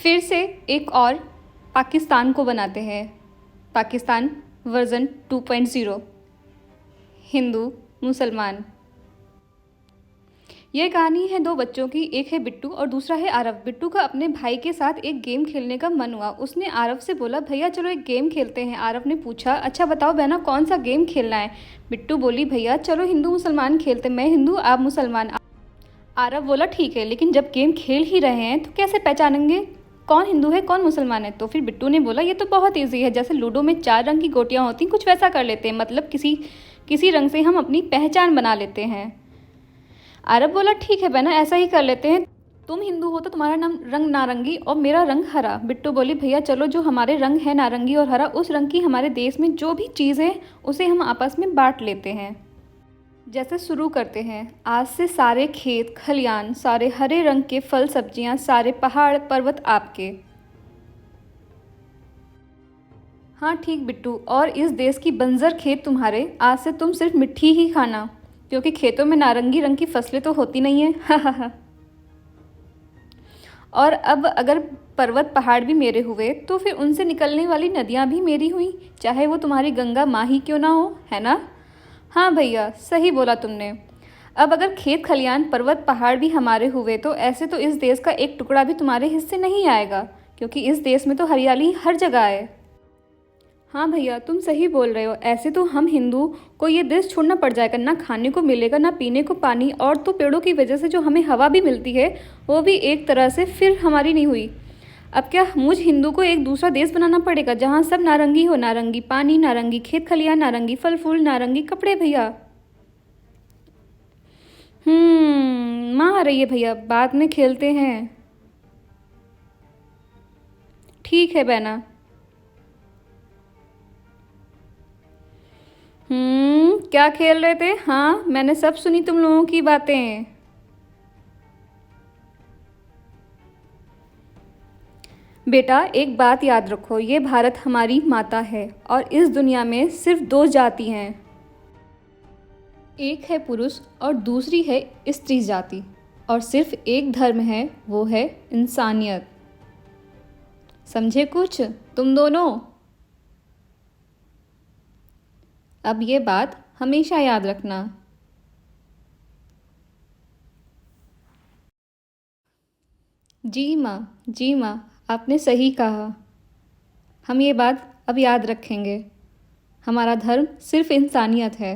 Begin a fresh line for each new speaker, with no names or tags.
फिर से एक और पाकिस्तान को बनाते हैं। पाकिस्तान वर्जन 2.0। हिंदू मुसलमान। यह कहानी है दो बच्चों की, एक है बिट्टू और दूसरा है आरव। बिट्टू का अपने भाई के साथ एक गेम खेलने का मन हुआ। उसने आरव से बोला, भैया चलो एक गेम खेलते हैं। आरव ने पूछा, अच्छा बताओ बहना कौन सा गेम खेलना है। बिट्टू बोली, भैया चलो हिंदू मुसलमान खेलते, मैं हिंदू आप मुसलमान। आरव बोला, ठीक है, लेकिन जब गेम खेल ही रहे हैं तो कैसे पहचानेंगे कौन हिंदू है कौन मुसलमान है। तो फिर बिट्टू ने बोला, ये तो बहुत ईजी है, जैसे लूडो में 4 रंग की गोटियाँ होती, कुछ वैसा कर लेते हैं, मतलब किसी रंग से हम अपनी पहचान बना लेते हैं। आरव बोला, ठीक है बहना, ऐसा ही कर लेते हैं। तुम हिंदू हो तो तुम्हारा नाम रंग नारंगी और मेरा रंग हरा। बिट्टू बोली, भैया चलो जो हमारे रंग है नारंगी और हरा, उस रंग की हमारे देश में जो भी चीज़ है उसे हम आपस में बांट लेते हैं। जैसे शुरू करते हैं, आज से सारे खेत खलियान, सारे हरे रंग के फल सब्जियां, सारे पहाड़ पर्वत आपके। हाँ ठीक बिट्टू, और इस देश की बंजर खेत तुम्हारे। आज से तुम सिर्फ मिट्टी ही खाना, क्योंकि खेतों में नारंगी रंग की फसलें तो होती नहीं है। और अब अगर पर्वत पहाड़ भी मेरे हुए तो फिर उनसे निकलने वाली नदियाँ भी मेरी हुई, चाहे वो तुम्हारी गंगा माँ ही क्यों ना हो, है ना। हाँ भैया सही बोला तुमने। अब अगर खेत खलियान पर्वत पहाड़ भी हमारे हुए तो ऐसे तो इस देश का एक टुकड़ा भी तुम्हारे हिस्से नहीं आएगा, क्योंकि इस देश में तो हरियाली हर जगह है। हाँ भैया तुम सही बोल रहे हो, ऐसे तो हम हिंदू को ये देश छोड़ना पड़ जाएगा, ना खाने को मिलेगा ना पीने को पानी, और तो पेड़ों की वजह से जो हमें हवा भी मिलती है वो भी एक तरह से फिर हमारी नहीं हुई। अब क्या मुझ हिंदू को एक दूसरा देश बनाना पड़ेगा जहाँ सब नारंगी हो, नारंगी पानी, नारंगी खेत खलियान, नारंगी फल फूल, नारंगी कपड़े। भैया माँ आ रही है भैया, बाद में खेलते हैं। ठीक है बहना। क्या खेल रहे थे। हाँ मैंने सब सुनी तुम लोगों की बातें। बेटा एक बात याद रखो, ये भारत हमारी माता है और इस दुनिया में सिर्फ 2 जाति हैं, एक है पुरुष और दूसरी है स्त्री जाति, और सिर्फ एक धर्म है, वो है इंसानियत। समझे कुछ तुम दोनों। अब ये बात हमेशा याद रखना। जी माँ, जी माँ, आपने सही कहा। हम ये बात अब याद रखेंगे। हमारा धर्म सिर्फ इंसानियत है।